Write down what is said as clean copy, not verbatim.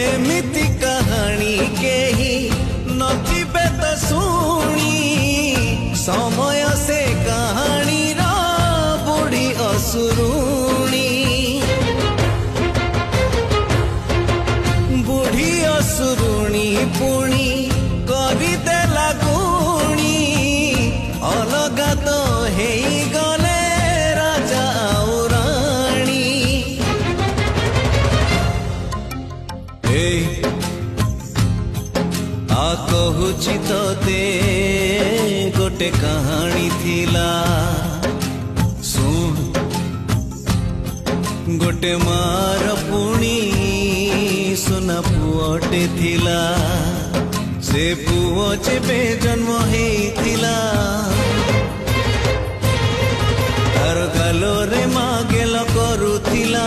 एमिति कहानी केही नथिबे तो सुनी समय से कहानी रा बुढ़ी असुरुणी बुढ़ी असुरुणी पुणी करी देला गुणी अलगा तो हेई गले राजा और रानी आ कहूची तोते गोटे कहानी थिला सुन गोटे मार पुणी सुना पुअटे थिला से पुओ जेबे जन्म हेइथिला तार गालोरे मागेल करुथिला